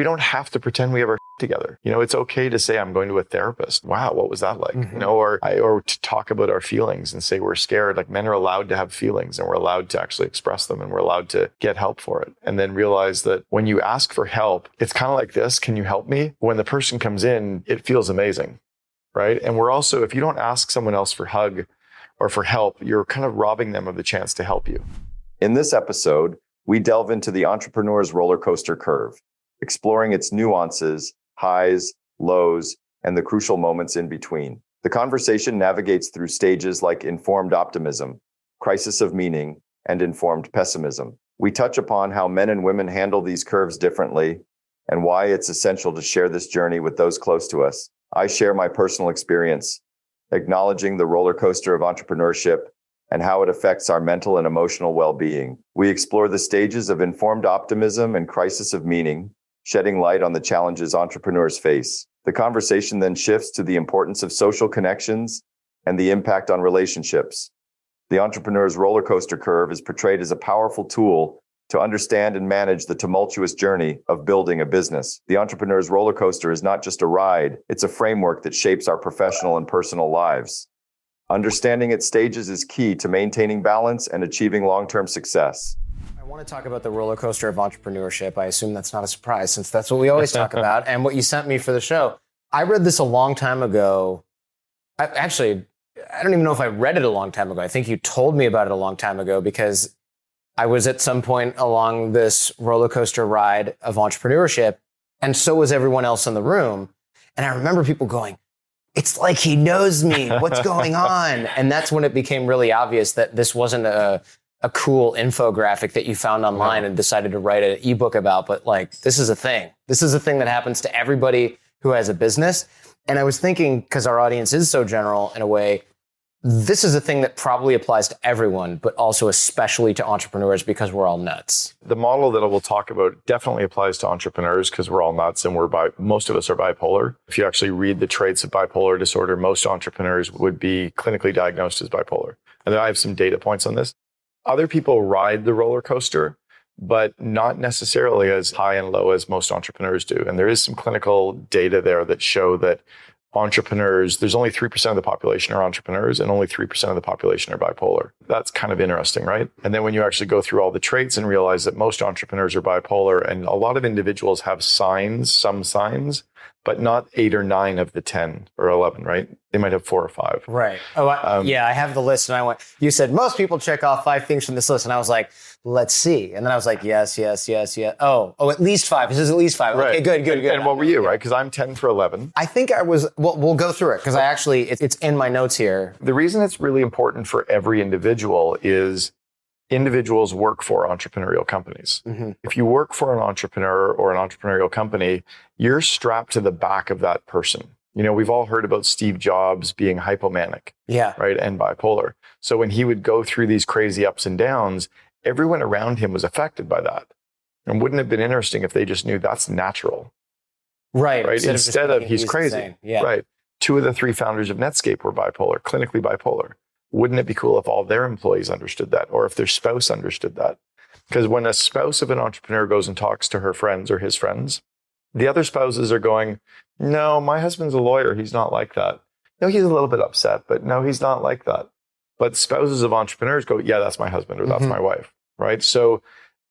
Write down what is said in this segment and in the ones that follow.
we don't have to pretend we have our together. It's okay to say, I'm going to a therapist. Wow, what was that like? Or to talk about our feelings and say we're scared. Like, men are allowed to have feelings and we're allowed to actually express them and we're allowed to get help for it. And then realize that when you ask for help, it's kind of like this, can you help me? When the person comes in, it feels amazing, right? And we're also, if you don't ask someone else for hug or for help, you're kind of robbing them of the chance to help you. In this episode, we delve into the entrepreneur's roller coaster curve, exploring its nuances, highs, lows, and the crucial moments in between. The conversation navigates through stages like informed optimism, crisis of meaning, and informed pessimism. We touch upon how men and women handle these curves differently and why it's essential to share this journey with those close to us. I share my personal experience, acknowledging the roller coaster of entrepreneurship and how it affects our mental and emotional well-being. We explore the stages of informed optimism and crisis of meaning, shedding light on the challenges entrepreneurs face. The conversation then shifts to the importance of social connections and the impact on relationships. The entrepreneur's roller coaster curve is portrayed as a powerful tool to understand and manage the tumultuous journey of building a business. The entrepreneur's roller coaster is not just a ride, it's a framework that shapes our professional and personal lives. Understanding its stages is key to maintaining balance and achieving long-term success. I want to talk about the roller coaster of entrepreneurship. I assume that's not a surprise since that's what we always talk about and what you sent me for the show. I read this a long time ago. I don't even know if I read it a long time ago. I think you told me about it a long time ago because I was at some point along this roller coaster ride of entrepreneurship, and so was everyone else in the room. And I remember people going, it's like he knows me. What's going on? And that's when it became really obvious that this wasn't a cool infographic that you found online and decided to write an ebook about, but like, this is a thing. This is a thing that happens to everybody who has a business. And I was thinking, because our audience is so general in a way, this is a thing that probably applies to everyone, but also especially to entrepreneurs because we're all nuts. The model that I will talk about definitely applies to entrepreneurs because we're all nuts and most of us are bipolar. If you actually read the traits of bipolar disorder, most entrepreneurs would be clinically diagnosed as bipolar. And I have some data points on this. Other people ride the roller coaster, but not necessarily as high and low as most entrepreneurs do. And there is some clinical data there that show that entrepreneurs, there's only 3% of the population are entrepreneurs and only 3% of the population are bipolar. That's kind of interesting, right? And then when you actually go through all the traits and realize that most entrepreneurs are bipolar and a lot of individuals have signs, some signs, but not 8 or 9 of the 10 or 11, right? They might have 4 or 5. Right. Oh, I have the list and you said most people check off 5 things from this list. And I was like, let's see. And then I was like, yes. Oh, at least 5. This is at least 5. Right. Okay, good. And what were you, right? Because I'm 10 for 11. I think I was, we'll go through it because it's in my notes here. The reason it's really important for every individual is individuals work for entrepreneurial companies. Mm-hmm. If you work for an entrepreneur or an entrepreneurial company, you're strapped to the back of that person. We've all heard about Steve Jobs being hypomanic, right, and bipolar. So when he would go through these crazy ups and downs, everyone around him was affected by that. And wouldn't it have been interesting if they just knew that's natural? Right. Instead of he's crazy. Yeah. Right. 2 of the 3 founders of Netscape were bipolar, clinically bipolar. Wouldn't it be cool if all their employees understood that or if their spouse understood that? Because when a spouse of an entrepreneur goes and talks to her friends or his friends, the other spouses are going, no, my husband's a lawyer. He's not like that. No, he's a little bit upset, but no, he's not like that. But spouses of entrepreneurs go, yeah, that's my husband or that's my wife, right? So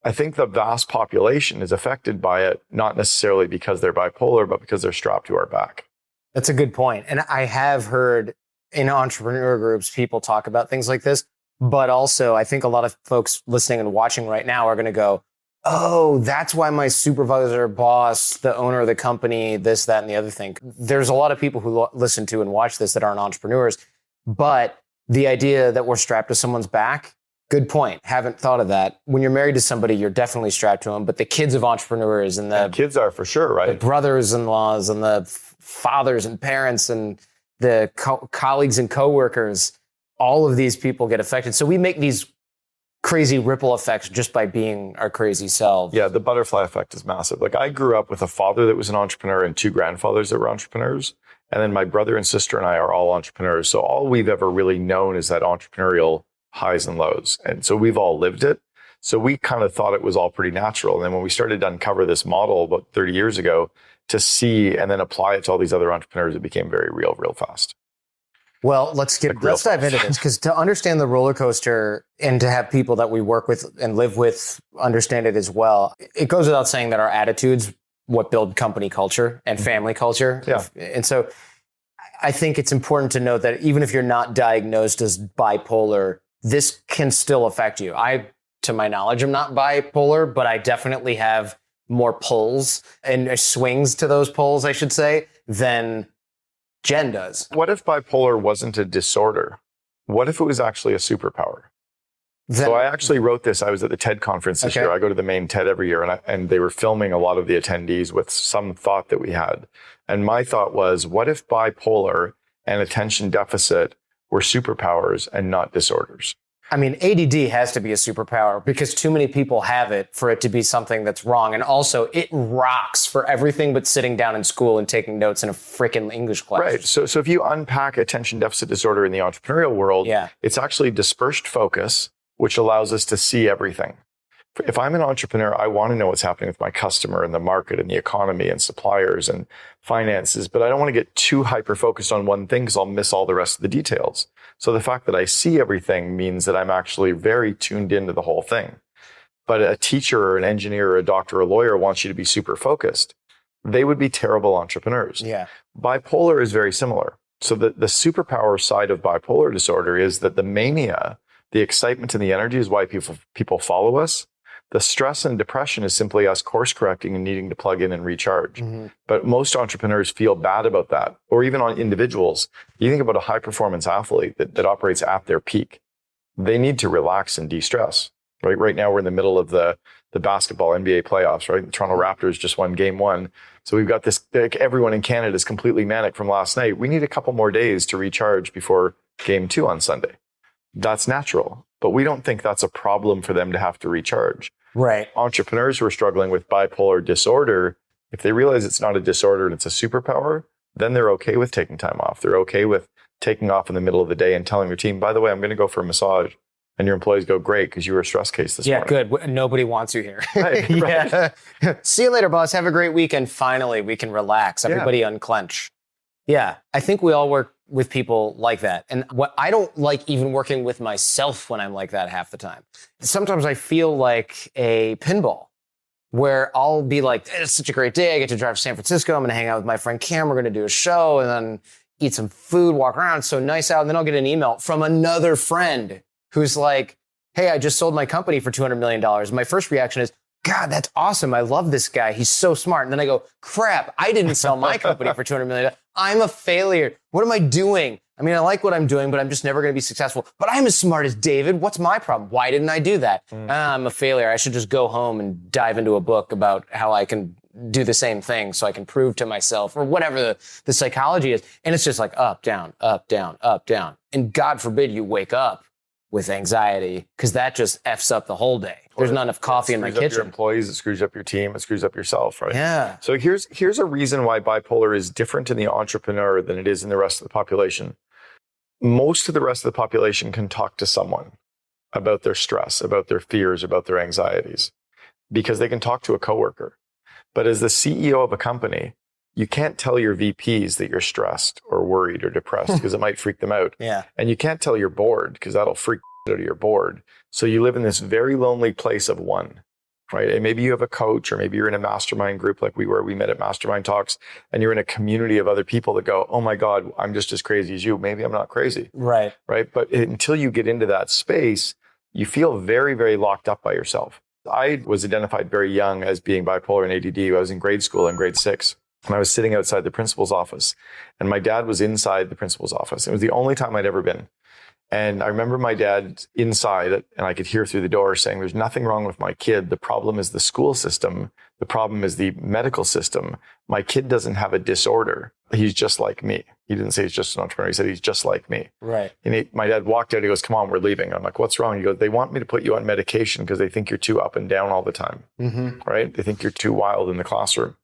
I think the vast population is affected by it, not necessarily because they're bipolar, but because they're strapped to our back. That's a good point. And I have heard in entrepreneur groups, people talk about things like this, but also I think a lot of folks listening and watching right now are going to go, oh, that's why my supervisor, boss, the owner of the company, this, that, and the other thing. There's a lot of people who listen to and watch this that aren't entrepreneurs, but the idea that we're strapped to someone's back, good point. Haven't thought of that. When you're married to somebody, you're definitely strapped to them, but the kids of entrepreneurs and the kids are for sure, right? The brothers-in-laws and the fathers and parents and the colleagues and coworkers, all of these people get affected. So we make these crazy ripple effects just by being our crazy selves. Yeah, the butterfly effect is massive. Like I grew up with a father that was an entrepreneur and 2 grandfathers that were entrepreneurs. And then my brother and sister and I are all entrepreneurs. So all we've ever really known is that entrepreneurial highs and lows. And so we've all lived it. So we kind of thought it was all pretty natural. And then when we started to uncover this model about 30 years ago to see and then apply it to all these other entrepreneurs, it became very real fast. Well, let's dive into this, because to understand the roller coaster and to have people that we work with and live with understand it as well, it goes without saying that our attitudes what build company culture and family culture. Yeah. And so I think it's important to note that even if you're not diagnosed as bipolar, this can still affect you. To my knowledge, I'm not bipolar, but I definitely have more pulls and swings to those pulls, I should say, than Jen does. What if bipolar wasn't a disorder? What if it was actually a superpower? So I actually wrote this. I was at the TED conference this year. I go to the main TED every year, and they were filming a lot of the attendees with some thought that we had. And my thought was, what if bipolar and attention deficit were superpowers and not disorders? I mean, ADD has to be a superpower because too many people have it for it to be something that's wrong. And also, it rocks for everything but sitting down in school and taking notes in a freaking English class. Right. So if you unpack attention deficit disorder in the entrepreneurial world, it's actually dispersed focus, which allows us to see everything. If I'm an entrepreneur, I want to know what's happening with my customer and the market and the economy and suppliers and finances, but I don't want to get too hyper-focused on one thing because I'll miss all the rest of the details. So the fact that I see everything means that I'm actually very tuned into the whole thing. But a teacher or an engineer or a doctor or a lawyer wants you to be super focused. They would be terrible entrepreneurs. Yeah. Bipolar is very similar. So the superpower side of bipolar disorder is that the mania, the excitement and the energy is why people follow us. The stress and depression is simply us course correcting and needing to plug in and recharge. Mm-hmm. But most entrepreneurs feel bad about that, or even on individuals. You think about a high performance athlete that operates at their peak. They need to relax and de-stress. Right now we're in the middle of the basketball NBA playoffs, right? The Toronto Raptors just won game 1. So we've got this, like, everyone in Canada is completely manic from last night. We need a couple more days to recharge before game 2 on Sunday. That's natural, but we don't think that's a problem for them to have to recharge. Right. Entrepreneurs who are struggling with bipolar disorder, if they realize it's not a disorder and it's a superpower, then they're okay with taking time off. They're okay with taking off in the middle of the day and telling their team, by the way, I'm going to go for a massage. And your employees go, great, because you were a stress case this morning. Yeah, good. Nobody wants you here. Right, Yeah. See you later, boss. Have a great weekend. Finally, we can relax. Everybody unclench. Yeah, I think we all work with people like that. And what I don't like even working with myself when I'm like that half the time. Sometimes I feel like a pinball where I'll be like, it's such a great day. I get to drive to San Francisco. I'm going to hang out with my friend Cam. We're going to do a show and then eat some food, walk around. It's so nice out. And then I'll get an email from another friend who's like, hey, I just sold my company for $200 million. And my first reaction is, God, that's awesome. I love this guy. He's so smart. And then I go, crap, I didn't sell my company for $200 million. I'm a failure. What am I doing? I mean, I like what I'm doing, but I'm just never going to be successful. But I'm as smart as David. What's my problem? Why didn't I do that? I'm a failure. I should just go home and dive into a book about how I can do the same thing so I can prove to myself or whatever the psychology is. And it's just like up, down, up, down, up, down. And God forbid you wake up with anxiety, because that just F's up the whole day. There's not enough coffee in my kitchen. It screws up your employees, it screws up your team, it screws up yourself, right? Yeah. So here's a reason why bipolar is different in the entrepreneur than it is in the rest of the population. Most of the rest of the population can talk to someone about their stress, about their fears, about their anxieties, because they can talk to a coworker. But as the CEO of a company, you can't tell your VPs that you're stressed or worried or depressed because it might freak them out. Yeah. And you can't tell your board because that'll freak out of your board. So you live in this very lonely place of one, right? And maybe you have a coach, or maybe you're in a mastermind group like we were. We met at Mastermind Talks, and you're in a community of other people that go, oh my God, I'm just as crazy as you. Maybe I'm not crazy. Right. Right. But until you get into that space, you feel very, very locked up by yourself. I was identified very young as being bipolar and ADD. I was in grade school in grade 6. And I was sitting outside the principal's office, and my dad was inside the principal's office. It was the only time I'd ever been. And I remember my dad inside it, and I could hear through the door saying, there's nothing wrong with my kid. The problem is the school system. The problem is the medical system. My kid doesn't have a disorder. He's just like me. He didn't say he's just an entrepreneur. He said he's just like me. Right. And my dad walked out. He goes, come on, we're leaving. I'm like, what's wrong? He goes, they want me to put you on medication because they think you're too up and down all the time. Mm-hmm. Right? They think you're too wild in the classroom.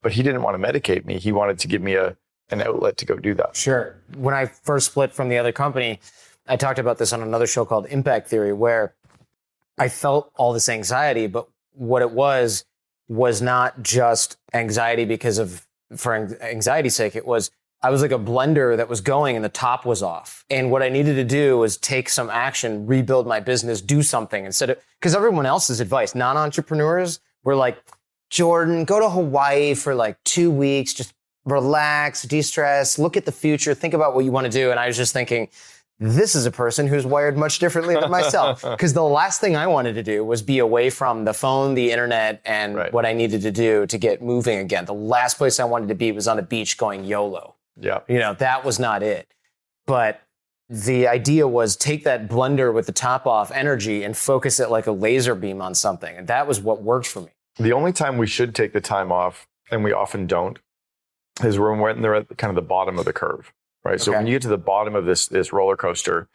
But he didn't want to medicate me. He wanted to give me an outlet to go do that. Sure. When I first split from the other company, I talked about this on another show called Impact Theory, where I felt all this anxiety, but what it was not just anxiety for anxiety's sake. I was like a blender that was going and the top was off. And what I needed to do was take some action, rebuild my business, do something because everyone else's advice, non-entrepreneurs were like, Jordan, go to Hawaii for like 2 weeks, just relax, de-stress, look at the future, think about what you want to do. And I was just thinking, this is a person who's wired much differently than myself. Because the last thing I wanted to do was be away from the phone, the internet, and what I needed to do to get moving again. The last place I wanted to be was on a beach going YOLO. Yeah. That was not it. But the idea was take that blender with the top off energy and focus it like a laser beam on something. And that was what worked for me. The only time we should take the time off, and we often don't, is when they're at kind of the bottom of the curve, right? So when you get to the bottom of this roller coaster,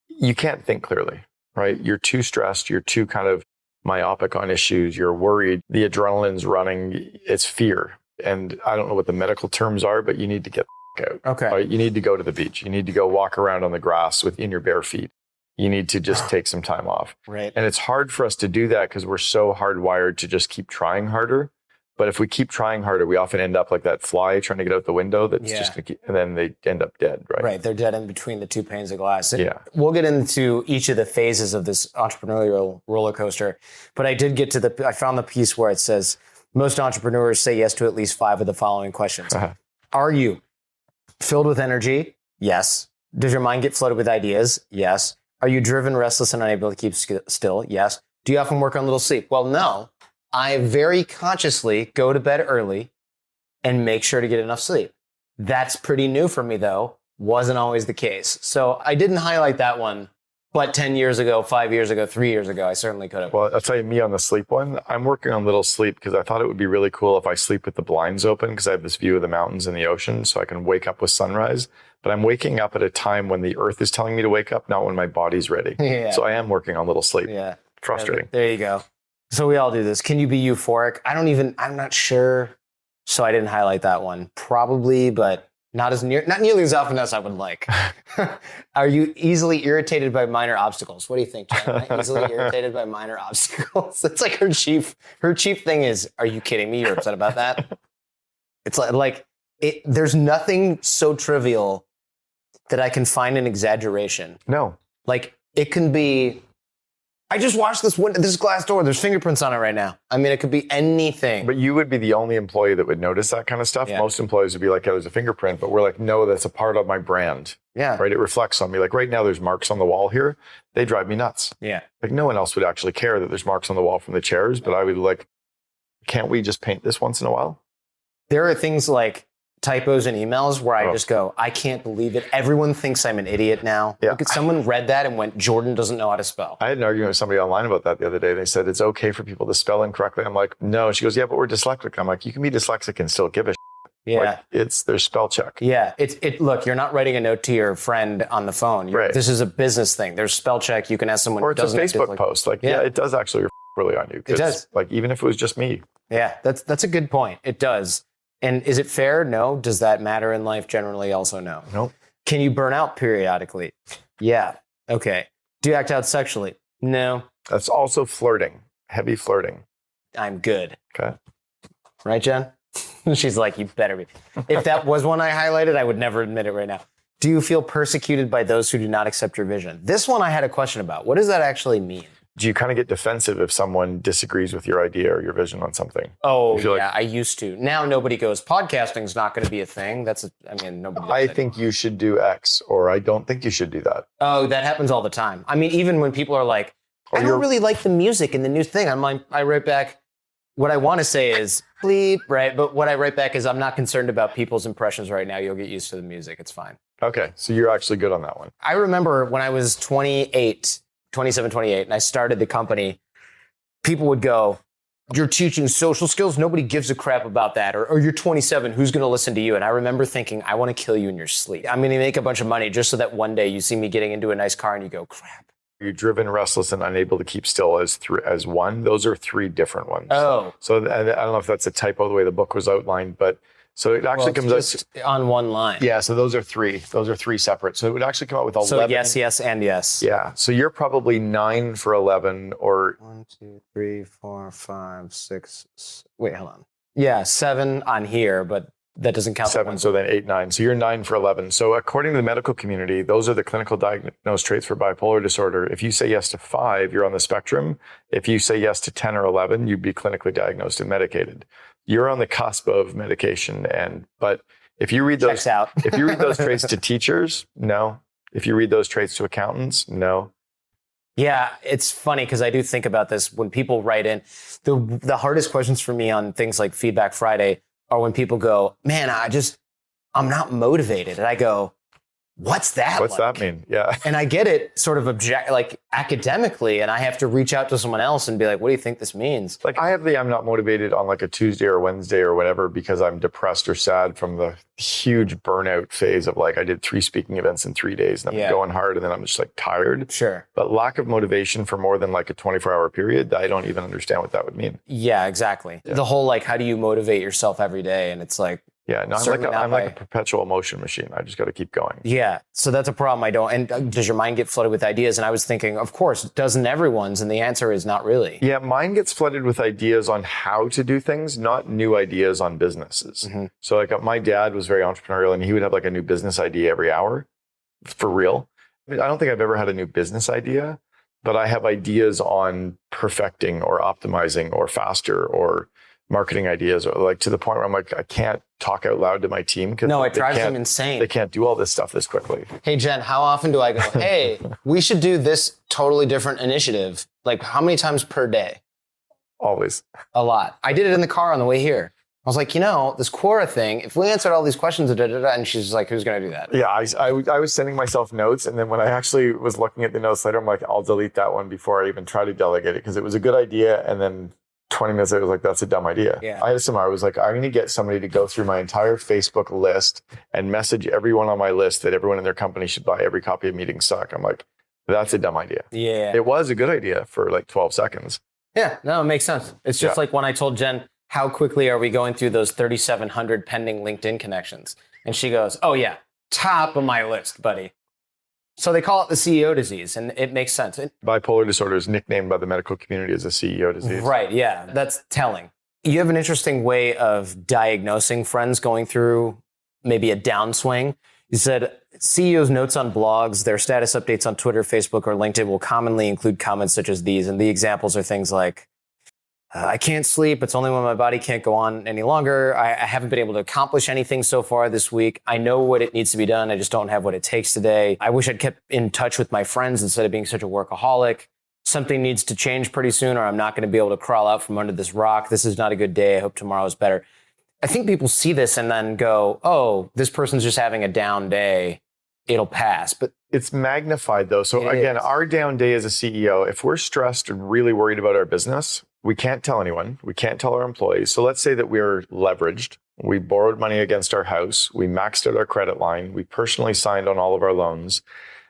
you can't think clearly, right? You're too stressed. You're too kind of myopic on issues. You're worried. The adrenaline's running. It's fear. And I don't know what the medical terms are, but you need to get out. Okay. Right? You need to go to the beach. You need to go walk around on the grass in your bare feet. You need to just take some time off. Right. And it's hard for us to do that because we're so hardwired to just keep trying harder. But if we keep trying harder, we often end up like that fly trying to get out the window that's just going to keep, and then they end up dead, right? Right. They're dead in between the two panes of glass. And yeah. We'll get into each of the phases of this entrepreneurial roller coaster. But I did get to I found the piece where it says, most entrepreneurs say yes to at least 5 of the following questions. Are you filled with energy? Yes. Does your mind get flooded with ideas? Yes. Are you driven, restless, and unable to keep still? Yes. Do you often work on little sleep? Well, no. I very consciously go to bed early and make sure to get enough sleep. That's pretty new for me, though. Wasn't always the case. So I didn't highlight that one. But 10 years ago, 5 years ago, 3 years ago, I certainly could have. Well, I'll tell you, me on the sleep one, I'm working on little sleep because I thought it would be really cool if I sleep with the blinds open because I have this view of the mountains and the ocean so I can wake up with sunrise. But I'm waking up at a time when the earth is telling me to wake up, not when my body's ready. Yeah. So I am working on little sleep. Yeah. Frustrating. There you go. So we all do this. Can you be euphoric? I'm not sure. So I didn't highlight that one. Probably, but not nearly as often as I would like. Are you easily irritated by minor obstacles? What do you think, Jen? Am I easily irritated by minor obstacles? It's like her chief thing is, are you kidding me? You're upset about that? It's there's nothing so trivial that I can find an exaggeration. No. Like it can be, I just washed this glass door. There's fingerprints on it right now. I mean, it could be anything. But you would be the only employee that would notice that kind of stuff. Yeah. Most employees would be like, yeah, there's a fingerprint. But we're like, no, that's a part of my brand. Yeah. Right? It reflects on me. Like right now, there's marks on the wall here. They drive me nuts. Yeah. Like no one else would actually care that there's marks on the wall from the chairs. But I would like, can't we just paint this once in a while? There are things like typos in emails where I just go, I can't believe it. Everyone thinks I'm an idiot now. Yeah. Look at someone read that and went, Jordan doesn't know how to spell. I had an argument with somebody online about that the other day. They said it's okay for people to spell incorrectly. I'm like, no. She goes, yeah, but we're dyslexic. I'm like, you can be dyslexic and still give a shit. Yeah. Like, there's spell check. Yeah. Look, you're not writing a note to your friend on the phone. Right. This is a business thing. There's spell check. You can ask someone. Or it's a Facebook post. Like, yeah, it does actually really on you. It does. Like, even if it was just me. Yeah, that's a good point. It does. And is it fair? No. Does that matter in life generally? Also, no. Nope. Can you burn out periodically? Yeah. Okay. Do you act out sexually? No. That's also flirting. Heavy flirting. I'm good. Okay. Right, Jen? She's like, you better be. If that was one I highlighted, I would never admit it right now. Do you feel persecuted by those who do not accept your vision? This one I had a question about. What does that actually mean? Do you kind of get defensive if someone disagrees with your idea or your vision on something? Oh, yeah, I used to. Now nobody goes, podcasting's not going to be a thing. Nobody does I think you should do X, or I don't think you should do that. Oh, that happens all the time. I mean, even when people are like, I don't really like the music in the new thing. I'm like, I write back, what I want to say is, bleep, right? But what I write back is, I'm not concerned about people's impressions right now. You'll get used to the music. It's fine. Okay, so you're actually good on that one. I remember when I was 27, 28, and I started the company, people would go, you're teaching social skills? Nobody gives a crap about that. Or you're 27, who's going to listen to you? And I remember thinking, I want to kill you in your sleep. I'm going to make a bunch of money just so that one day you see me getting into a nice car and you go, crap, You're driven, restless, and unable to keep still as one. Those are three different ones. Oh. So I don't know if that's a typo the way the book was outlined, but so it actually comes just on one line. Yeah, so those are three. Those are three separate. So it would actually come out with 11. So yes, yes, and yes. Yeah. So you're probably 9 for 11 or 1, 2, 3, 4, 5, 6. Wait, hold on. Yeah, 7 on here, but that doesn't count. 7, so then 8, 9. So you're 9 for 11. So according to the medical community, those are the clinical diagnosed traits for bipolar disorder. If you say yes to 5, you're on the spectrum. If you say yes to 10 or 11, you'd be clinically diagnosed and medicated. You're on the cusp of medication, but if you read those, if you read those traits to teachers, no. If you read those traits to accountants, no. Yeah, it's funny because I do think about this when people write in. The hardest questions for me on things like Feedback Friday are when people go, man, I'm not motivated. And I go, what's that? What's that mean? Yeah. And I get it sort of academically, and I have to reach out to someone else and be like, what do you think this means? Like I have I'm not motivated on like a Tuesday or Wednesday or whatever because I'm depressed or sad from the huge burnout phase of like I did 3 speaking events in 3 days and I'm going hard and then I'm just like tired. Sure. But lack of motivation for more than like a 24-hour period, I don't even understand what that would mean. Yeah, exactly. Yeah. The whole like, how do you motivate yourself every day? And it's like, yeah, no, I'm like a perpetual motion machine. I just got to keep going. Yeah, so that's a problem I don't. And does your mind get flooded with ideas? And I was thinking, of course, doesn't everyone's? And the answer is not really. Yeah, mine gets flooded with ideas on how to do things, not new ideas on businesses. Mm-hmm. So like my dad was very entrepreneurial and he would have like a new business idea every hour, for real. I don't think I've ever had a new business idea, but I have ideas on perfecting or optimizing or faster or marketing ideas, or like to the point where I'm like, I can't talk out loud to my team because it drives them insane. They can't do all this stuff this quickly. Hey, Jen, how often do I go, hey, we should do this totally different initiative? Like how many times per day? Always. A lot. I did it in the car on the way here. I was like, this Quora thing, if we answered all these questions, and she's like, who's going to do that? Yeah, I was sending myself notes. And then when I actually was looking at the notes later, I'm like, I'll delete that one before I even try to delegate it because it was a good idea. And then 20 minutes later, I was like, that's a dumb idea. Yeah. I was like, I'm going to get somebody to go through my entire Facebook list and message everyone on my list that everyone in their company should buy every copy of Meeting Suck. I'm like, that's a dumb idea. Yeah. It was a good idea for like 12 seconds. Yeah, no, it makes sense. It's just like when I told Jen, how quickly are we going through those 3,700 pending LinkedIn connections? And she goes, oh yeah, top of my list, buddy. So they call it the CEO disease, and it makes sense. Bipolar disorder is nicknamed by the medical community as a CEO disease. Right, yeah, that's telling. You have an interesting way of diagnosing friends going through maybe a downswing. You said CEOs' notes on blogs, their status updates on Twitter, Facebook, or LinkedIn will commonly include comments such as these. And the examples are things like, I can't sleep. It's only when my body can't go on any longer. I haven't been able to accomplish anything so far this week. I know what it needs to be done. I just don't have what it takes today. I wish I'd kept in touch with my friends instead of being such a workaholic. Something needs to change pretty soon or I'm not going to be able to crawl out from under this rock. This is not a good day. I hope tomorrow is better. I think people see this and then go, oh, this person's just having a down day. It'll pass. But it's magnified though. So again, our down day as a CEO, if we're stressed and really worried about our business, we can't tell anyone. We can't tell our employees. So let's say that we're leveraged. We borrowed money against our house. We maxed out our credit line. We personally signed on all of our loans.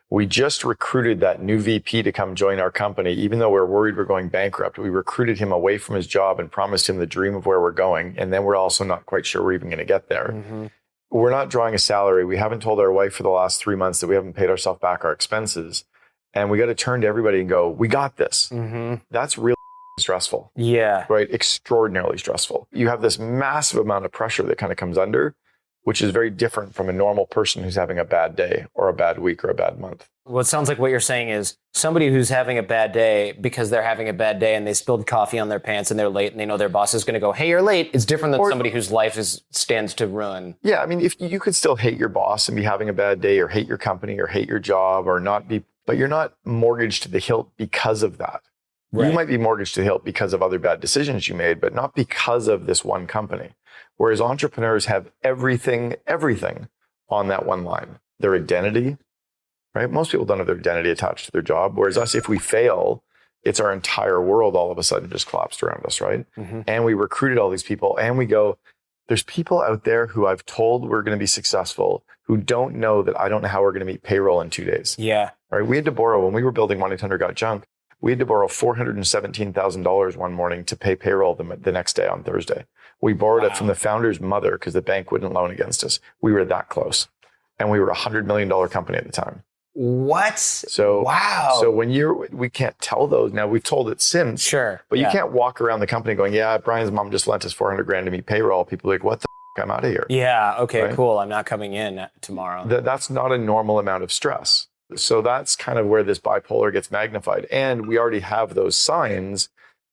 We just recruited that new VP to come join our company. Even though we're worried we're going bankrupt, we recruited him away from his job and promised him the dream of where we're going. And then we're also not quite sure we're even going to get there. Mm-hmm. We're not drawing a salary. We haven't told our wife for the last 3 months that we haven't paid ourselves back our expenses. And we got to turn to everybody and go, we got this. Mm-hmm. That's really stressful. Yeah. Right? Extraordinarily stressful. You have this massive amount of pressure that kind of comes under, which is very different from a normal person who's having a bad day or a bad week or a bad month. Well, it sounds like what you're saying is somebody who's having a bad day because they're having a bad day and they spilled coffee on their pants and they're late and they know their boss is going to go, hey, you're late. It's different than somebody whose life stands to ruin. Yeah. I mean, if you could still hate your boss and be having a bad day or hate your company or hate your job or not be, but you're not mortgaged to the hilt because of that. Right. You might be mortgaged to the hilt because of other bad decisions you made, but not because of this one company. Whereas entrepreneurs have everything on that one line. Their identity, right? Most people don't have their identity attached to their job. Whereas us, if we fail, it's our entire world all of a sudden just collapsed around us, right? Mm-hmm. And we recruited all these people and we go, There's people out there who I've told we're going to be successful who don't know that I don't know how we're going to meet payroll in 2 days. Yeah. Right? We had to borrow, when we were building 1-800-GOT-JUNK, we had to borrow $417,000 one morning to pay payroll the next day on Thursday. We borrowed it from the founder's mother because the bank wouldn't loan against us. We were that close. And we were a $100 million company at the time. What? So, wow. So we can't tell those. Now we've told it since. Sure. But you can't walk around the company going, yeah, Brian's mom just lent us $400,000 to meet payroll. People are like, what the f***? I'm out of here. Yeah. Okay, right? cool. I'm not coming in tomorrow. That's not a normal amount of stress. So that's kind of where this bipolar gets magnified. And we already have those signs,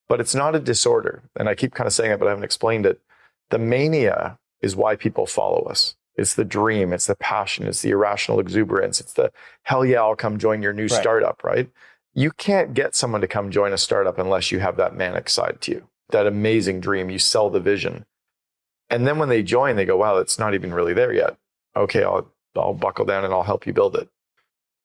but it's not a disorder. And I keep kind of saying it, but I haven't explained it. The mania is why people follow us. It's the dream. It's the passion. It's the irrational exuberance. It's the, hell yeah, I'll come join your new startup, right? You can't get someone to come join a startup unless you have that manic side to you, that amazing dream. You sell the vision. And then when they join, they go, wow, it's not even really there yet. Okay, I'll buckle down and I'll help you build it.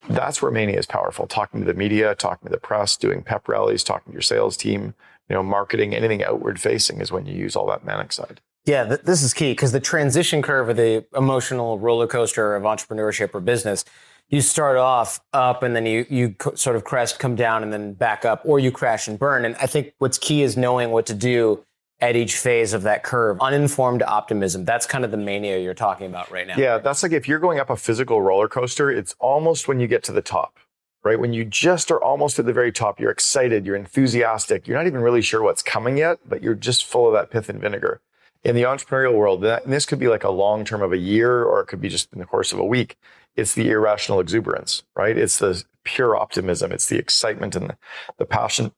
That's where mania is powerful. Talking to the media, talking to the press, doing pep rallies, talking to your sales team, marketing, anything outward facing is when you use all that manic side. Yeah, this is key because the transition curve of the emotional roller coaster of entrepreneurship or business, you start off up and then you sort of crest, come down and then back up, or you crash and burn. And I think what's key is knowing what to do at each phase of that curve. Uninformed optimism. That's kind of the mania you're talking about right now. Yeah, that's like if you're going up a physical roller coaster, it's almost when you get to the top, right? When you just are almost at the very top, you're excited, you're enthusiastic, you're not even really sure what's coming yet, but you're just full of that pith and vinegar. In the entrepreneurial world, and this could be like a long term of a year, or it could be just in the course of a week. It's the irrational exuberance, right? It's the pure optimism. It's the excitement and the passion.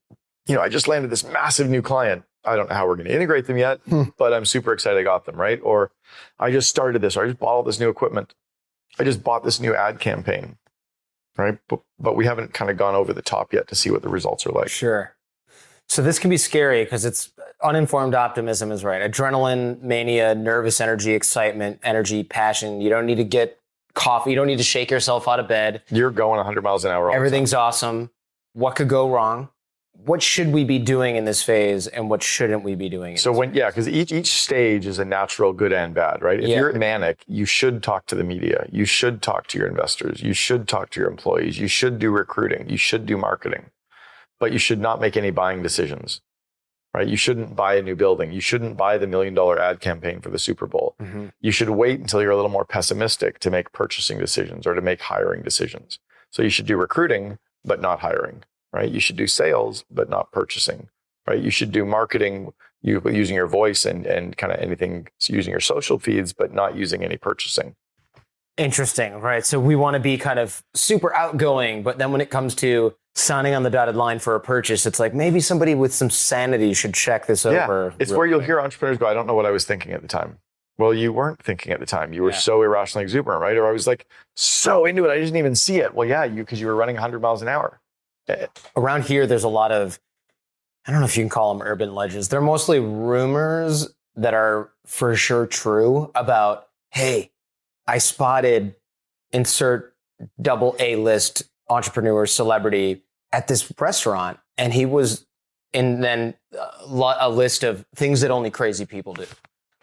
I just landed this massive new client. I don't know how we're going to integrate them yet, but I'm super excited I got them, right? Or I just started this, or I just bought all this new equipment. I just bought this new ad campaign, right? But we haven't kind of gone over the top yet to see what the results are like. Sure. So this can be scary because it's uninformed optimism is right. Adrenaline, mania, nervous energy, excitement, energy, passion. You don't need to get coffee. You don't need to shake yourself out of bed. You're going 100 miles an hour. Everything's awesome. What could go wrong? What should we be doing in this phase and what shouldn't we be doing? Because each stage is a natural good and bad, right? If you're manic, you should talk to the media. You should talk to your investors. You should talk to your employees. You should do recruiting. You should do marketing. But you should not make any buying decisions, right? You shouldn't buy a new building. You shouldn't buy the $1 million ad campaign for the Super Bowl. Mm-hmm. You should wait until you're a little more pessimistic to make purchasing decisions or to make hiring decisions. So you should do recruiting, but not hiring, right? You should do sales, but not purchasing, right? You should do marketing using your voice and kind of anything, using your social feeds, but not using any purchasing. Interesting, right? So we want to be kind of super outgoing, but then when it comes to signing on the dotted line for a purchase, it's like maybe somebody with some sanity should check this over. It's where you'll hear entrepreneurs go, I don't know what I was thinking at the time. Well, you weren't thinking at the time. You were so irrationally exuberant, right? Or I was like so into it, I didn't even see it. Well, yeah, because you were running 100 miles an hour. Around here, there's a lot of, I don't know if you can call them urban legends. They're mostly rumors that are for sure true about, hey, I spotted insert double A list entrepreneur celebrity at this restaurant, and he was in then a list of things that only crazy people do.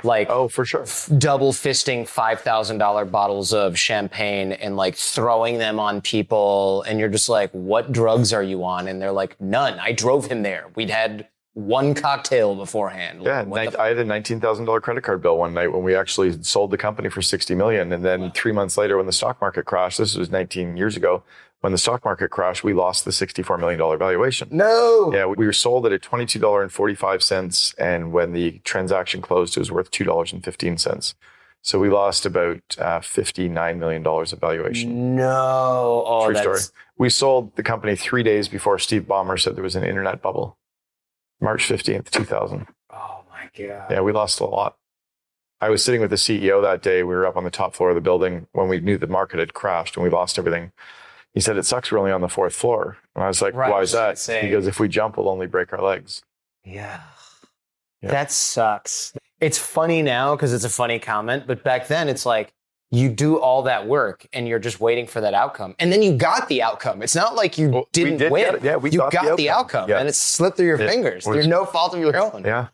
Like, oh, for sure, double fisting $5,000 bottles of champagne and like throwing them on people. And you're just like, what drugs are you on? And they're like, none. I drove him there. We'd had one cocktail beforehand. Yeah, I had a $19,000 credit card bill one night when we actually sold the company for $60 million. And then 3 months later, when the stock market crashed, this was 19 years ago, when the stock market crashed, we lost the $64 million valuation. No. Yeah, we were sold at a $22.45. And when the transaction closed, it was worth $2.15. So we lost about $59 million of valuation. No. Oh, true story. We sold the company 3 days before Steve Ballmer said there was an internet bubble. March 15th, 2000. Oh my God. Yeah, we lost a lot. I was sitting with the CEO that day. We were up on the top floor of the building when we knew the market had crashed and we lost everything. He said, it sucks we're only on the 4th floor. And I was like, why is that? He goes, if we jump, we'll only break our legs. Yeah. That sucks. It's funny now because it's a funny comment, but back then it's like, you do all that work and you're just waiting for that outcome. And then you got the outcome. It's not like you didn't win. We you got the outcome yeah. and it slipped through your fingers. Through no fault of your own. Yeah.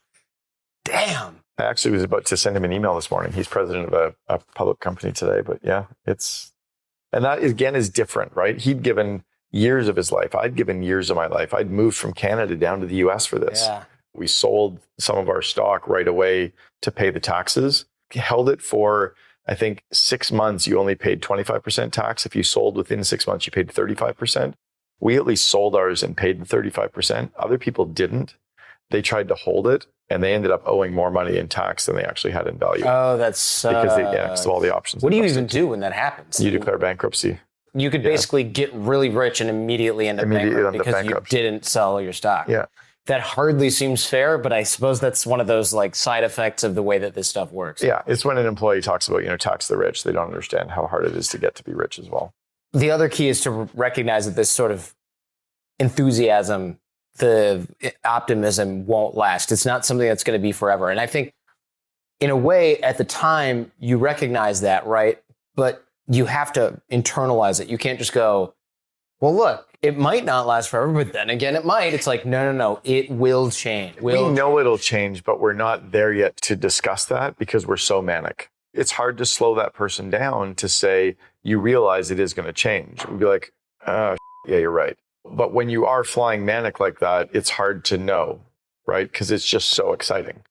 Damn. I actually was about to send him an email this morning. He's president of a public company today, but yeah, and that again is different, right? He'd given years of his life. I'd given years of my life. I'd moved from Canada down to the US for this. Yeah. We sold some of our stock right away to pay the taxes, held it for, I think, 6 months. You only paid 25% tax. If you sold within 6 months, you paid 35%. We at least sold ours and paid the 35%. Other people didn't. They tried to hold it and they ended up owing more money in tax than they actually had in value. Oh, that's because of all the options. What do you even do when that happens? You declare bankruptcy. You could basically get really rich and immediately end up bankrupt because you didn't sell your stock. Yeah. That hardly seems fair, but I suppose that's one of those like side effects of the way that this stuff works. Yeah, it's when an employee talks about, tax the rich. They don't understand how hard it is to get to be rich as well. The other key is to recognize that this sort of enthusiasm, the optimism won't last. It's not something that's going to be forever. And I think in a way at the time you recognize that, right? But you have to internalize it. You can't just go, well, look, it might not last forever, but then again, it might. It's like, no, it will change. We know it'll change, but we're not there yet to discuss that because we're so manic. It's hard to slow that person down to say, you realize it is going to change. We'd be like, yeah, you're right. But when you are flying manic like that, it's hard to know, right? Because it's just so exciting.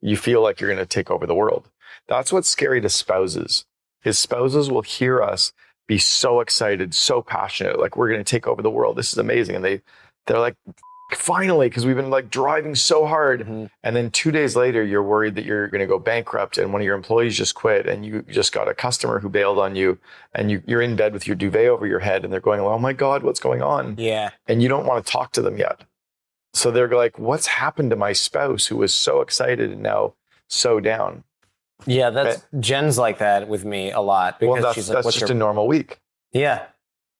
You feel like you're going to take over the world. That's what's scary to spouses. His spouses will hear us be so excited, so passionate, like we're going to take over the world. This is amazing. And they're like, finally, because we've been like driving so hard. Mm-hmm. And then 2 days later, you're worried that you're going to go bankrupt and one of your employees just quit and you just got a customer who bailed on you and you're in bed with your duvet over your head and they're going, oh my God, what's going on? Yeah. And you don't want to talk to them yet. So they're like, what's happened to my spouse who was so excited and now so down? Yeah, Jen's like that with me a lot because she's like, that's just a normal week. Yeah.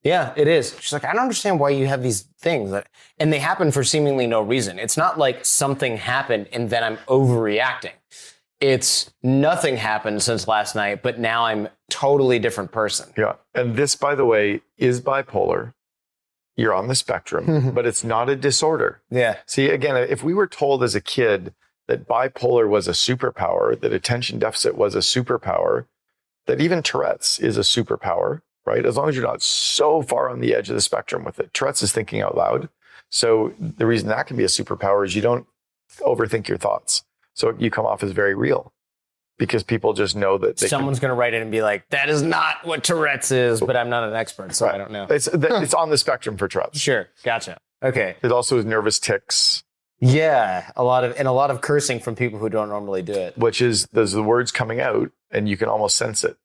Yeah, it is. She's like, I don't understand why you have these things. And they happen for seemingly no reason. It's not like something happened and then I'm overreacting. It's nothing happened since last night, but now I'm totally different person. Yeah. And this, by the way, is bipolar. You're on the spectrum, but it's not a disorder. Yeah. See, again, if we were told as a kid that bipolar was a superpower, that attention deficit was a superpower, that even Tourette's is a superpower, right? As long as you're not so far on the edge of the spectrum with it. Tourette's is thinking out loud. So the reason that can be a superpower is you don't overthink your thoughts. So you come off as very real because people just know that someone's going to write it and be like, that is not what Tourette's is, but I'm not an expert, so right. I don't know. It's on the spectrum for Tourette's. Sure. Gotcha. Okay. It also is nervous tics. Yeah. A lot of cursing from people who don't normally do it. Which is, there's the words coming out and you can almost sense it.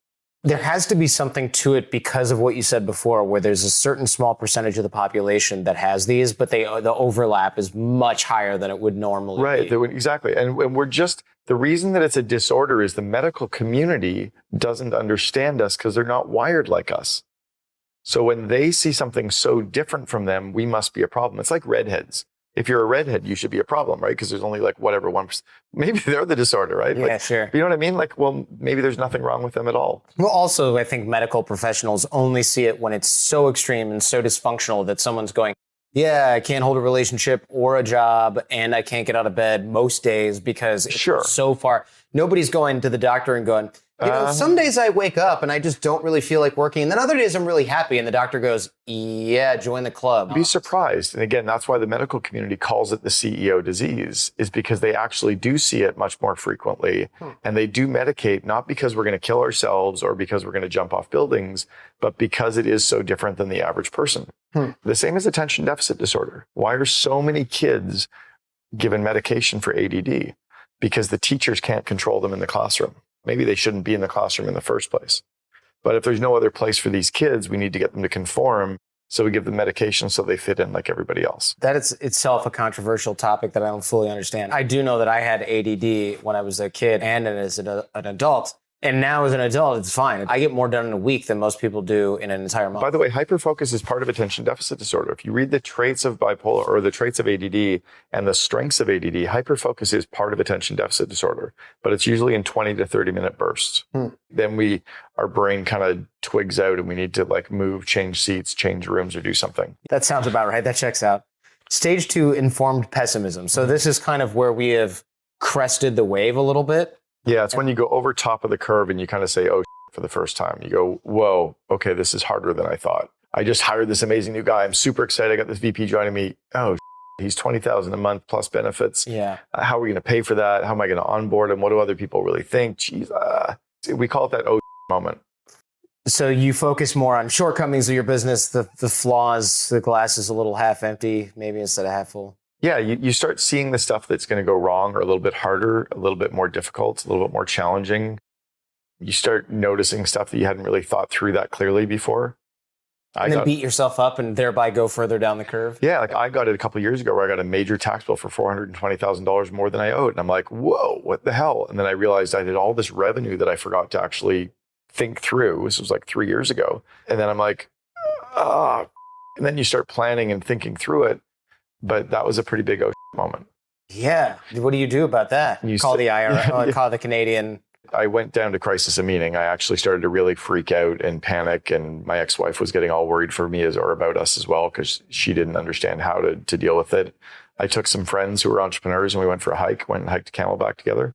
There has to be something to it because of what you said before, where there's a certain small percentage of the population that has these, but the overlap is much higher than it would normally be. Right, exactly. And we're just, the reason that it's a disorder is the medical community doesn't understand us because they're not wired like us. So when they see something so different from them, we must be a problem. It's like redheads. If you're a redhead, you should be a problem, right? Because there's only like whatever 1%. Maybe they're the disorder, right? Yeah, sure. You know what I mean? Like, well, maybe there's nothing wrong with them at all. Well, also, I think medical professionals only see it when it's so extreme and so dysfunctional that someone's going, yeah, I can't hold a relationship or a job, and I can't get out of bed most days because it's so far. Nobody's going to the doctor and going, some days I wake up and I just don't really feel like working. And then other days I'm really happy. And the doctor goes, yeah, join the club. Be surprised. And again, that's why the medical community calls it the CEO disease, is because they actually do see it much more frequently. And they do medicate, not because we're going to kill ourselves or because we're going to jump off buildings, but because it is so different than the average person. The same as attention deficit disorder. Why are so many kids given medication for ADD? Because the teachers can't control them in the classroom. Maybe they shouldn't be in the classroom in the first place. But if there's no other place for these kids, we need to get them to conform. So we give them medication so they fit in like everybody else. That is itself a controversial topic that I don't fully understand. I do know that I had ADD when I was a kid and as an adult. And now as an adult, it's fine. I get more done in a week than most people do in an entire month. By the way, hyperfocus is part of attention deficit disorder. If you read the traits of bipolar or the traits of ADD and the strengths of ADD, hyperfocus is part of attention deficit disorder, but it's usually in 20 to 30 minute bursts. Then our brain kind of twigs out and we need to like move, change seats, change rooms or do something. That sounds about right. That checks out. Stage 2, informed pessimism. So this is kind of where we have crested the wave a little bit. Yeah, it's when you go over top of the curve and you kind of say, oh, for the first time. You go, whoa, okay, this is harder than I thought. I just hired this amazing new guy. I'm super excited. I got this VP joining me. Oh, he's $20,000 a month plus benefits. Yeah. How are we going to pay for that? How am I going to onboard him? What do other people really think? Jeez, we call it that oh moment. So you focus more on shortcomings of your business, the flaws, the glass is a little half empty, maybe instead of half full. Yeah, you start seeing the stuff that's going to go wrong or a little bit harder, a little bit more difficult, a little bit more challenging. You start noticing stuff that you hadn't really thought through that clearly before. And then beat yourself up and thereby go further down the curve? Yeah, like I got it a couple of years ago where I got a major tax bill for $420,000 more than I owed. And I'm like, whoa, what the hell? And then I realized I did all this revenue that I forgot to actually think through. This was like 3 years ago. And then I'm like, ah. And then you start planning and thinking through it. But that was a pretty big moment. Yeah. What do you do about that? Call the IRS, call the Canadian. I went down to crisis a meeting. I actually started to really freak out and panic. And my ex-wife was getting all worried for me or about us as well, because she didn't understand how to deal with it. I took some friends who were entrepreneurs and we went for a hike, went and hiked Camelback together.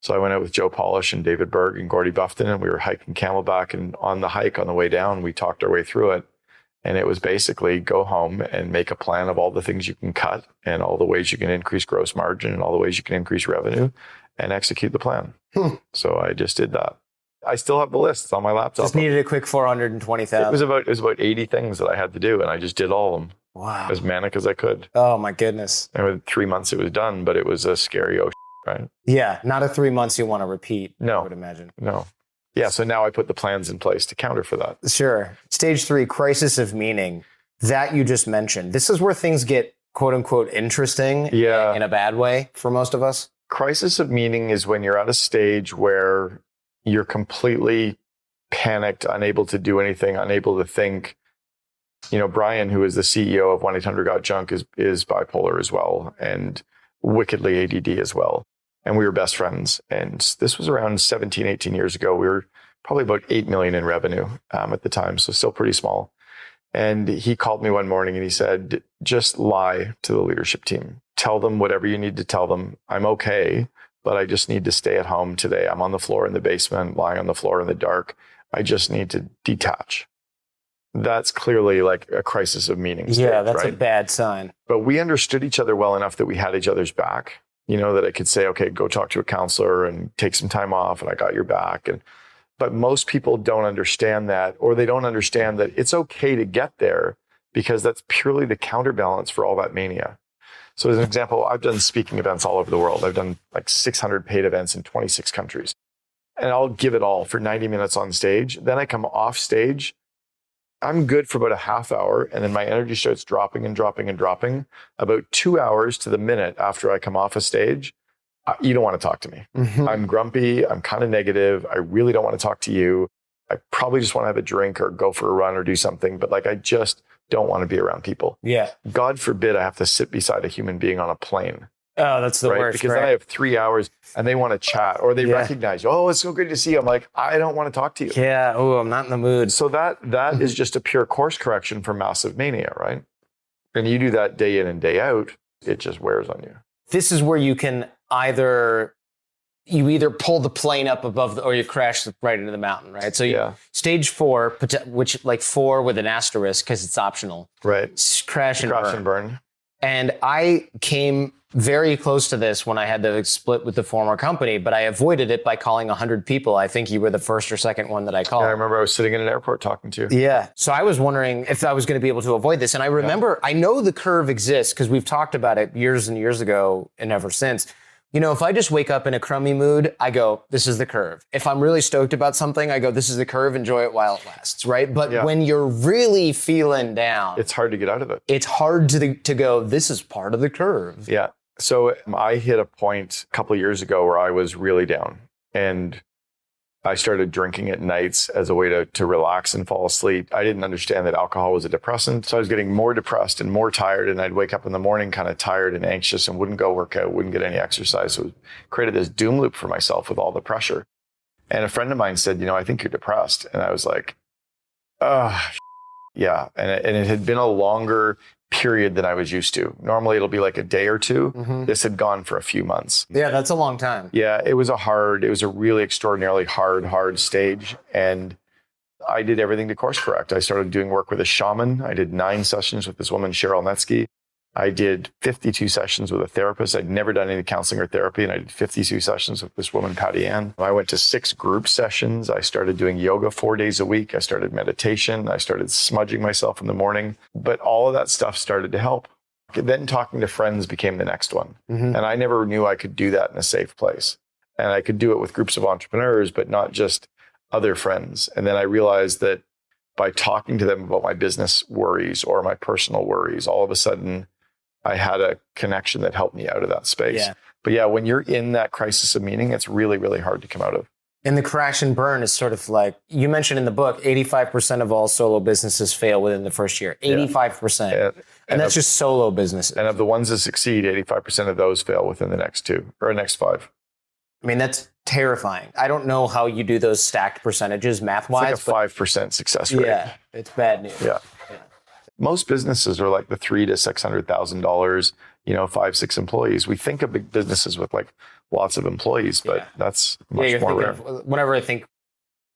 So I went out with Joe Polish and David Berg and Gordy Buffton, and we were hiking Camelback. And on the hike, on the way down, we talked our way through it. And it was basically go home and make a plan of all the things you can cut and all the ways you can increase gross margin and all the ways you can increase revenue and execute the plan. So I just did that. I still have the list. It's on my laptop. Just needed a quick 420,000. It was about 80 things that I had to do, and I just did all of them. Wow. As manic as I could. Oh my goodness. And within 3 months it was done, but it was a scary right? Yeah, not a 3 months you want to repeat, no, I would imagine. No. Yeah, so now I put the plans in place to counter for that. Sure. Stage 3, crisis of meaning. That you just mentioned. This is where things get quote unquote interesting in a bad way for most of us. Crisis of meaning is when you're at a stage where you're completely panicked, unable to do anything, unable to think. You know, Brian, who is the CEO of 1-800-GOT-JUNK, is bipolar as well, and wickedly ADD as well. And we were best friends. And this was around 17, 18 years ago. We were probably about 8 million in revenue at the time, so still pretty small. And he called me one morning and he said, just lie to the leadership team. Tell them whatever you need to tell them. I'm okay, but I just need to stay at home today. I'm on the floor in the basement, lying on the floor in the dark. I just need to detach. That's clearly like a crisis of meaning. Yeah, that's right? a bad sign. But we understood each other well enough that we had each other's back. You know, that I could say, okay, go talk to a counselor and take some time off and I got your back. But most people don't understand that, or they don't understand that it's okay to get there because that's purely the counterbalance for all that mania. So as an example, I've done speaking events all over the world. I've done like 600 paid events in 26 countries. And I'll give it all for 90 minutes on stage. Then I come off stage. I'm good for about a half hour, and then my energy starts dropping and dropping and dropping. About 2 hours to the minute after I come off a stage, you don't want to talk to me. Mm-hmm. I'm grumpy. I'm kind of negative. I really don't want to talk to you. I probably just want to have a drink or go for a run or do something, but like I just don't want to be around people. Yeah. God forbid I have to sit beside a human being on a plane. Oh, that's the worst. Because then I have 3 hours and they want to chat or they recognize you. Oh, it's so great to see you. I'm like, I don't want to talk to you. Yeah. Oh, I'm not in the mood. So that is just a pure course correction for massive mania, right? And you do that day in and day out, it just wears on you. This is where you can either pull the plane up above or you crash right into the mountain, right? So stage 4, which like 4 with an asterisk because it's optional. Right. Crash and burn. And I came very close to this when I had to split with the former company, but I avoided it by calling 100 people. I think you were the first or second one that I called. Yeah, I remember I was sitting in an airport talking to you. Yeah. So I was wondering if I was going to be able to avoid this. And I remember, I know the curve exists because we've talked about it years and years ago and ever since. You know, if I just wake up in a crummy mood, I go, this is the curve. If I'm really stoked about something, I go, this is the curve, enjoy it while it lasts, right? But when you're really feeling down, it's hard to get out of it. It's hard to go, this is part of the curve. Yeah. So I hit a point a couple of years ago where I was really down and I started drinking at nights as a way to relax and fall asleep. I didn't understand that alcohol was a depressant. So I was getting more depressed and more tired. And I'd wake up in the morning kind of tired and anxious and wouldn't go work out, wouldn't get any exercise. So it created this doom loop for myself with all the pressure. And a friend of mine said, you know, I think you're depressed. And I was like, yeah. And it had been a longer period than I was used to. Normally it'll be like a day or two. Mm-hmm. This had gone for a few months. Yeah, that's a long time. Yeah, it was a really extraordinarily hard stage. And I did everything to course correct. I started doing work with a shaman. I did 9 sessions with this woman, Herold. I did 52 sessions with a therapist. I'd never done any counseling or therapy, and I did 52 sessions with this woman, Patty Ann. I went to 6 group sessions. I started doing yoga 4 days a week. I started meditation. I started smudging myself in the morning. But all of that stuff started to help. Then talking to friends became the next one. Mm-hmm. And I never knew I could do that in a safe place. And I could do it with groups of entrepreneurs, but not just other friends. And then I realized that by talking to them about my business worries or my personal worries, all of a sudden, I had a connection that helped me out of that space. Yeah. But yeah, when you're in that crisis of meaning, it's really, really hard to come out of. And the crash and burn is sort of like, you mentioned in the book, 85% of all solo businesses fail within the first year. 85%. And that's just solo businesses. And of the ones that succeed, 85% of those fail within the next 2 or next 5. I mean, that's terrifying. I don't know how you do those stacked percentages math-wise. It's like a 5% success rate. Yeah, it's bad news. Yeah. Most businesses are like the $300,000 to $600,000, 5, 6 employees. We think of big businesses with like lots of employees, but that's much more rare. Whenever I think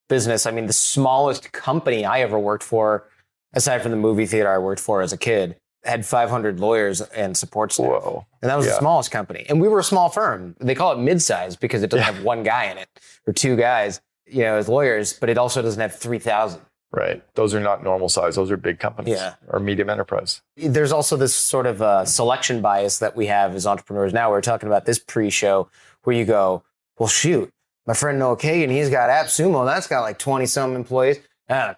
business, I mean, the smallest company I ever worked for, aside from the movie theater I worked for as a kid, had 500 lawyers and support staff. Whoa. And that was the smallest company. And we were a small firm. They call it mid-size because it doesn't have one guy in it or 2 guys, as lawyers, but it also doesn't have 3,000. Right. Those are not normal size. Those are big companies or medium enterprise. There's also this sort of selection bias that we have as entrepreneurs now. We're talking about this pre-show where you go, well, shoot, my friend Noah Kagan, he's got AppSumo. That's got like 20-some employees.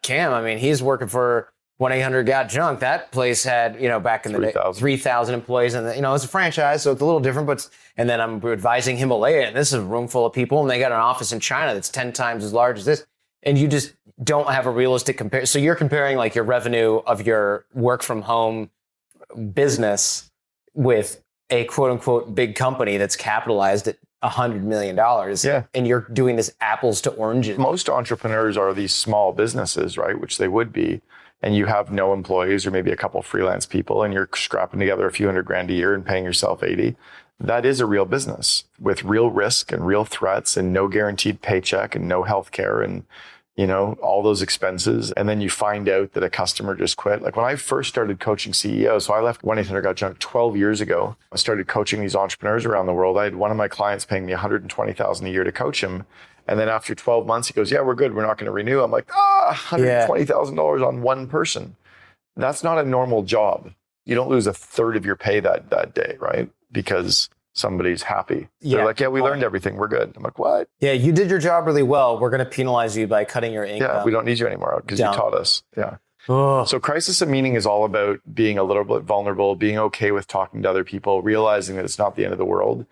Cam, I mean, he's working for 1-800-GOT-JUNK. That place had, back in the day, 3,000 employees. And, it's a franchise, so it's a little different. And then I'm advising Himalaya, and this is a room full of people, and they got an office in China that's 10 times as large as this. And you just don't have a realistic comparison. So you're comparing like your revenue of your work from home business with a quote unquote big company that's capitalized at $100 million. Yeah. And you're doing this apples to oranges. Most entrepreneurs are these small businesses, right? Which they would be. And you have no employees or maybe a couple freelance people, and you're scrapping together a few $100,000 a year and paying yourself 80. That is a real business with real risk and real threats and no guaranteed paycheck and no health care and, all those expenses. And then you find out that a customer just quit. Like when I first started coaching CEOs, so I left 1-800-GOT-JUNK 12 years ago. I started coaching these entrepreneurs around the world. I had one of my clients paying me $120,000 a year to coach him. And then after 12 months, he goes, yeah, we're good. We're not going to renew. I'm like, $120,000 on one person. That's not a normal job. You don't lose a third of your pay that day, right? Because somebody's happy. They're like, yeah, we learned everything. We're good. I'm like, what? Yeah, you did your job really well. We're going to penalize you by cutting your income. Yeah, we don't need you anymore because you taught us. Yeah. Oh. So crisis of meaning is all about being a little bit vulnerable, being okay with talking to other people, realizing that it's not the end of the world,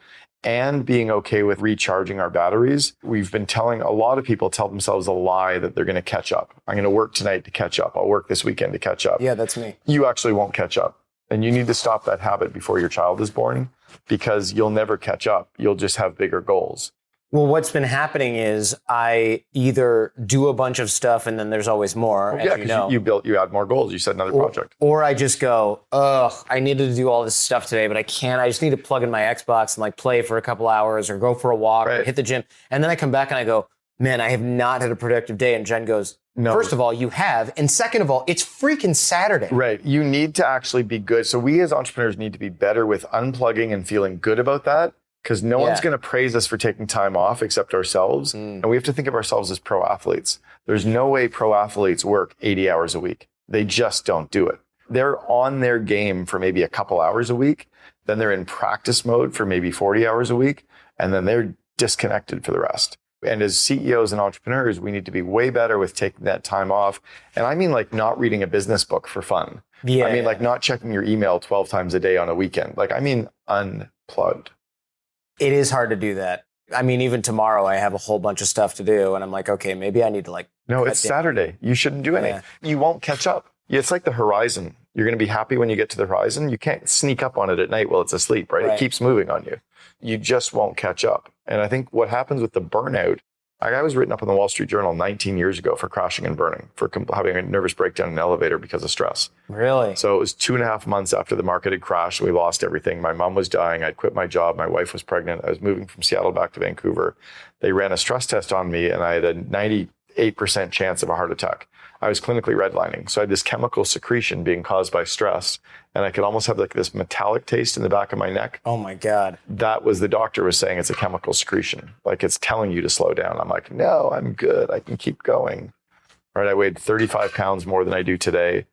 and being okay with recharging our batteries. We've been telling a lot of people tell themselves a lie that they're going to catch up. I'm going to work tonight to catch up. I'll work this weekend to catch up. Yeah, that's me. You actually won't catch up. And you need to stop that habit before your child is born because you'll never catch up. You'll just have bigger goals. Well, what's been happening is I either do a bunch of stuff and then there's always more. Well, yeah, because you add more goals. You said another project. Or I just go, I needed to do all this stuff today, but I can't. I just need to plug in my Xbox and like play for a couple hours or go for a walk or hit the gym. And then I come back and I go, man, I have not had a productive day. And Jen goes, no. First of all, you have. And second of all, it's freaking Saturday. Right. You need to actually be good. So we as entrepreneurs need to be better with unplugging and feeling good about that. Because no one's going to praise us for taking time off except ourselves. And we have to think of ourselves as pro athletes. There's no way pro athletes work 80 hours a week. They just don't do it. They're on their game for maybe a couple hours a week. Then they're in practice mode for maybe 40 hours a week. And then they're disconnected for the rest. And as CEOs and entrepreneurs, we need to be way better with taking that time off. And I mean like not reading a business book for fun. Yeah. I mean like not checking your email 12 times a day on a weekend. Like I mean unplugged. It is hard to do that. I mean, even tomorrow I have a whole bunch of stuff to do and I'm like, okay, maybe I need to like. No, it's Saturday. You shouldn't do anything. You won't catch up. It's like the horizon. You're going to be happy when you get to the horizon. You can't sneak up on it at night while it's asleep, right? It keeps moving on you. You just won't catch up. And I think what happens with the burnout I was written up in the Wall Street Journal 19 years ago for crashing and burning, for having a nervous breakdown in an elevator because of stress. Really? So it was 2.5 months after the market had crashed. We lost everything. My mom was dying. I'd quit my job. My wife was pregnant. I was moving from Seattle back to Vancouver. They ran a stress test on me and I had a 98% chance of a heart attack. I was clinically redlining. So I had this chemical secretion being caused by stress. And I could almost have like this metallic taste in the back of my neck. Oh my God. That was the doctor was saying it's a chemical secretion. Like it's telling you to slow down. I'm like, no, I'm good. I can keep going. Right. I weighed 35 pounds more than I do today.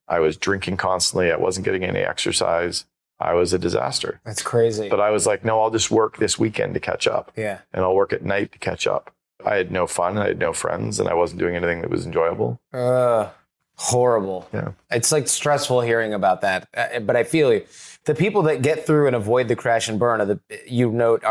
I was drinking constantly. I wasn't getting any exercise. I was a disaster. That's crazy. But I was like, no, I'll just work this weekend to catch up. Yeah. And I'll work at night to catch up. I had no fun. I had no friends and I wasn't doing anything that was enjoyable. Horrible. Yeah. It's like stressful hearing about that. But I feel you. The people that get through and avoid the crash and burn are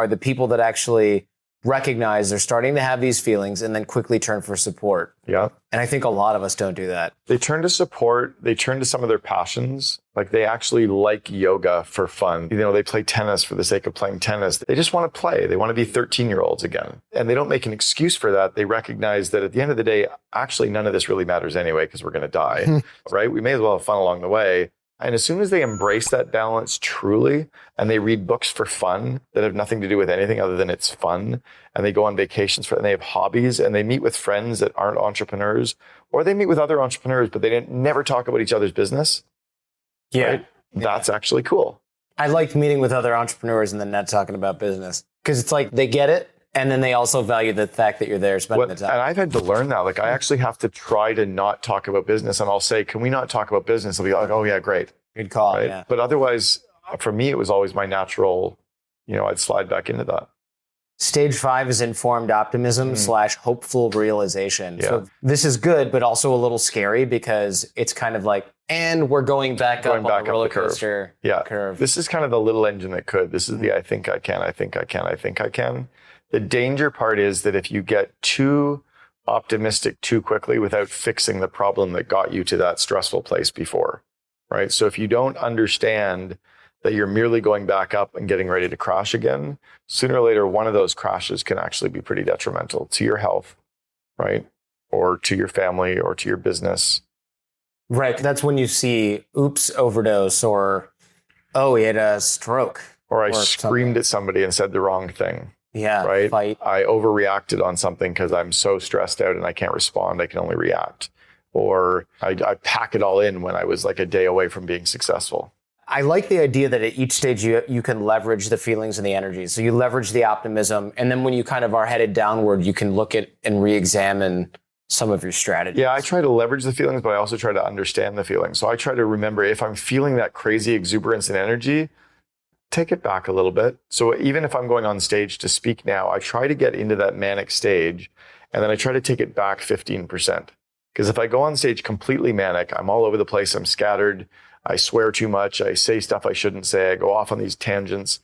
the people that actually recognize they're starting to have these feelings and then quickly turn for support. Yeah. And I think a lot of us don't do that. They turn to support. They turn to some of their passions. Like they actually like yoga for fun. You know, they play tennis for the sake of playing tennis. They just want to play. They want to be 13-year-olds again. And they don't make an excuse for that. They recognize that at the end of the day, actually, none of this really matters anyway, because we're going to die, right? We may as well have fun along the way. And as soon as they embrace that balance truly, and they read books for fun that have nothing to do with anything other than it's fun, and they go on vacations and they have hobbies, and they meet with friends that aren't entrepreneurs, or they meet with other entrepreneurs, but they never talk about each other's business. Yeah. Right? That's actually cool. I liked meeting with other entrepreneurs and then not talking about business because it's like they get it. And then they also value the fact that you're there spending the time. And I've had to learn that. Like I actually have to try to not talk about business, and I'll say, can we not talk about business? They'll be like, oh yeah, great. Good call. Right? Yeah. But otherwise, for me, it was always my natural, I'd slide back into that. Stage 5 is informed optimism / hopeful realization. Yeah. So this is good, but also a little scary because it's kind of like, and we're going back up on the roller coaster curve. This is kind of the little engine that could. This is the I think I can, I think I can, I think I can. The danger part is that if you get too optimistic too quickly without fixing the problem that got you to that stressful place before, right? So if you don't understand that you're merely going back up and getting ready to crash again, sooner or later, one of those crashes can actually be pretty detrimental to your health, right? Or to your family or to your business. Right. That's when you see, oops, overdose, or, oh, he had a stroke. Or I screamed at somebody and said the wrong thing. Yeah. Right. Fight. I overreacted on something because I'm so stressed out and I can't respond. I can only react. Or I pack it all in when I was like a day away from being successful. I like the idea that at each stage you can leverage the feelings and the energy. So you leverage the optimism. And then when you kind of are headed downward, you can look at and re-examine some of your strategies. Yeah, I try to leverage the feelings, but I also try to understand the feelings. So I try to remember if I'm feeling that crazy exuberance and energy, take it back a little bit. So even if I'm going on stage to speak now, I try to get into that manic stage and then I try to take it back 15%. Because if I go on stage completely manic, I'm all over the place, I'm scattered, I swear too much, I say stuff I shouldn't say, I go off on these tangents.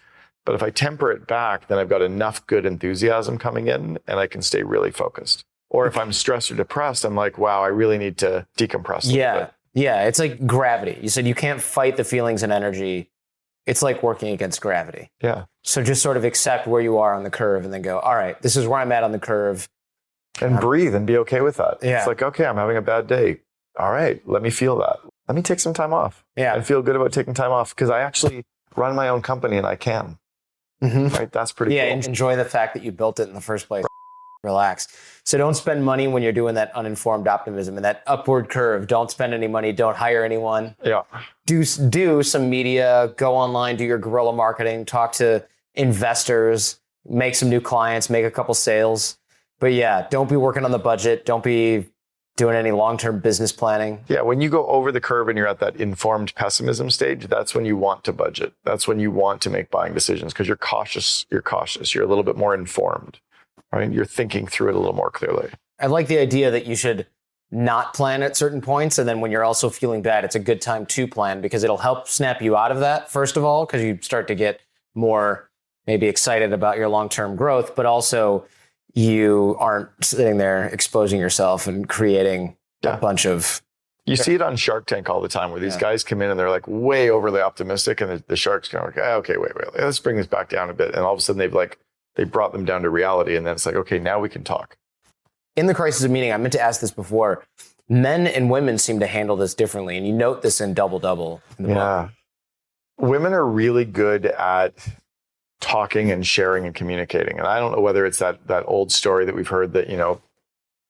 But if I temper it back, then I've got enough good enthusiasm coming in and I can stay really focused. Or if I'm stressed or depressed, I'm like, wow, I really need to decompress a little bit. Yeah, it's like gravity. You said you can't fight the feelings and energy. It's like working against gravity. Yeah. So just sort of accept where you are on the curve and then go, all right, this is where I'm at on the curve. And breathe and be okay with that. Yeah. It's like, okay, I'm having a bad day. All right, let me feel that. Let me take some time off. Yeah. And feel good about taking time off because I actually run my own company and I can. Right? That's pretty cool. Yeah, enjoy the fact that you built it in the first place. Relax. So don't spend money when you're doing that uninformed optimism and that upward curve. Don't spend any money. Don't hire anyone. Yeah. Do some media, go online, do your guerrilla marketing, talk to investors, make some new clients, make a couple sales. But yeah, don't be working on the budget. Don't be doing any long-term business planning. Yeah, when you go over the curve and you're at that informed pessimism stage, that's when you want to budget. That's when you want to make buying decisions because you're cautious. You're a little bit more informed, right? You're thinking through it a little more clearly. I like the idea that you should not plan at certain points. And then when you're also feeling bad, it's a good time to plan because it'll help snap you out of that, first of all, because you start to get more maybe excited about your long-term growth, but also you aren't sitting there exposing yourself and creating a bunch of... You see it on Shark Tank all the time where these guys come in and they're like way overly optimistic and the sharks go, okay, wait, let's bring this back down a bit. And all of a sudden they've like They brought them down to reality. And then it's like, okay, now we can talk. In the crisis of meaning, I meant to ask this before. Men and women seem to handle this differently. And you note this in Double Double in the book. Women are really good at talking and sharing and communicating. And I don't know whether it's that old story that we've heard that,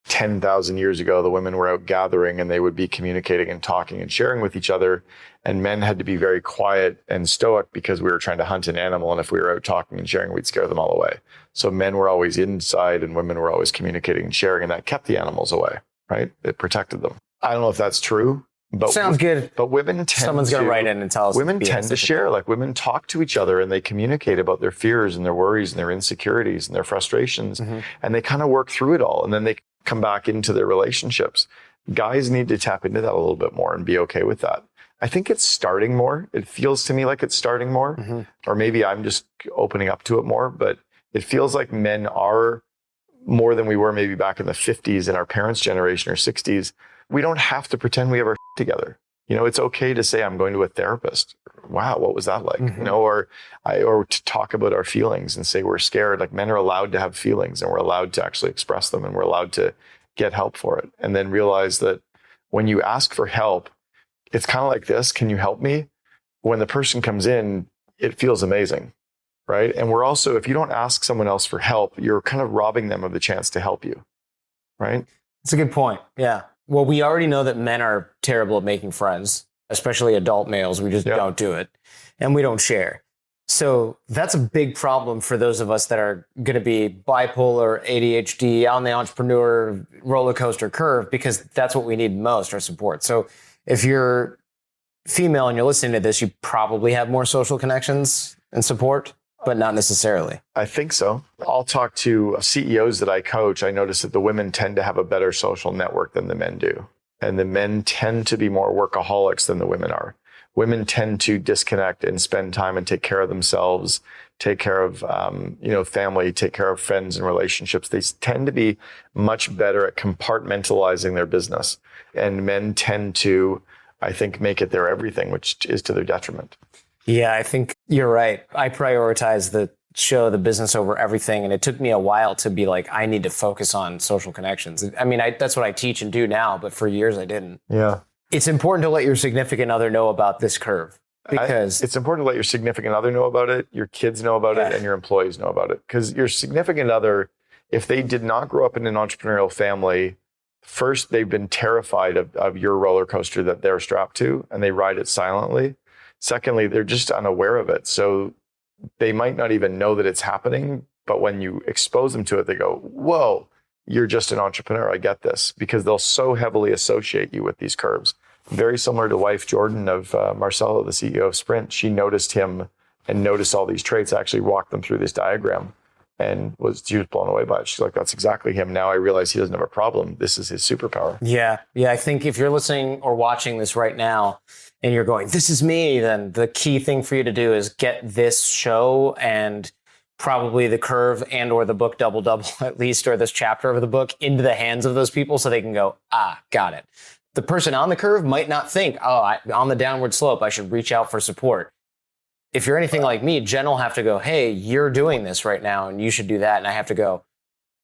10,000 years ago, the women were out gathering and they would be communicating and talking and sharing with each other. And men had to be very quiet and stoic because we were trying to hunt an animal. And if we were out talking and sharing, we'd scare them all away. So men were always inside and women were always communicating and sharing. And that kept the animals away, right? It protected them. I don't know if that's true. But sounds good. But women tend Someone's going to write in and tell us. Women tend to share. Like women talk to each other and they communicate about their fears and their worries and their insecurities and their frustrations. Mm-hmm. And they kind of work through it all. And then they come back into their relationships. Guys need to tap into that a little bit more and be okay with that. I think it's starting more. It feels to me like it's starting more. Mm-hmm. Or maybe I'm just opening up to it more. But it feels like men are more than we were maybe back in the 50s in our parents' generation or 60s. We don't have to pretend we have our together. It's okay to say, I'm going to a therapist. Wow, what was that like? Mm-hmm. Or to talk about our feelings and say we're scared. Like men are allowed to have feelings and we're allowed to actually express them and we're allowed to get help for it. And then realize that when you ask for help, it's kind of like this, can you help me? When the person comes in, it feels amazing, right? And we're also, if you don't ask someone else for help, you're kind of robbing them of the chance to help you, right? That's a good point. Yeah. Well, we already know that men are terrible at making friends, especially adult males. We just don't do it and we don't share. So that's a big problem for those of us that are going to be bipolar, ADHD, on the entrepreneur roller coaster curve, because that's what we need most, our support. So if you're female and you're listening to this, you probably have more social connections and support, but not necessarily. I think so. I'll talk to CEOs that I coach. I notice that the women tend to have a better social network than the men do. And the men tend to be more workaholics than the women are. Women tend to disconnect and spend time and take care of themselves, take care of, family, take care of friends and relationships. They tend to be much better at compartmentalizing their business. And men tend to, I think, make it their everything, which is to their detriment. Yeah, I think you're right. I prioritize the business over everything. And it took me a while to be like, I need to focus on social connections. I mean, that's what I teach and do now, but for years I didn't. Yeah. It's important to let your significant other know about this curve because it's important to let your significant other know about it, your kids know about it, and your employees know about it. Because your significant other, if they did not grow up in an entrepreneurial family, first, they've been terrified of your roller coaster that they're strapped to, and they ride it silently. Secondly, they're just unaware of it. So they might not even know that it's happening, but when you expose them to it, they go, whoa, you're just an entrepreneur. I get this, because they'll so heavily associate you with these curves. Very similar to wife Jordan of Marcelo, the CEO of Sprint. She noticed him and noticed all these traits, actually walked them through this diagram and she was blown away by it. She's like, that's exactly him. Now I realize he doesn't have a problem. This is his superpower. Yeah. I think if you're listening or watching this right now and you're going, this is me, then the key thing for you to do is get this show and probably the curve and or the book Double Double at least, or this chapter of the book into the hands of those people so they can go, got it. The person on the curve might not think, on the downward slope, I should reach out for support. If you're anything like me, Jen will have to go, hey, you're doing this right now and you should do that. And I have to go,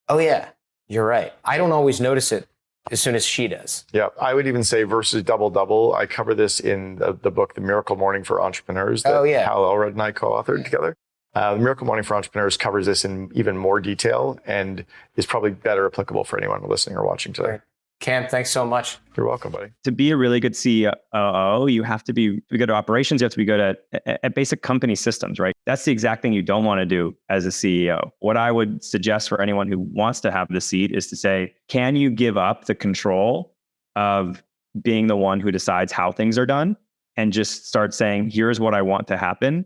oh yeah, you're right. I don't always notice it as soon as she does. Yeah, I would even say versus Double Double. I cover this in the book, The Miracle Morning for Entrepreneurs, that Hal Elrod and I co-authored together. The Miracle Morning for Entrepreneurs covers this in even more detail and is probably better applicable for anyone listening or watching today. Right. Cam, thanks so much. You're welcome, buddy. To be a really good COO, you have to be good at operations. You have to be good at basic company systems, right? That's the exact thing you don't want to do as a CEO. What I would suggest for anyone who wants to have the seat is to say, can you give up the control of being the one who decides how things are done and just start saying, here's what I want to happen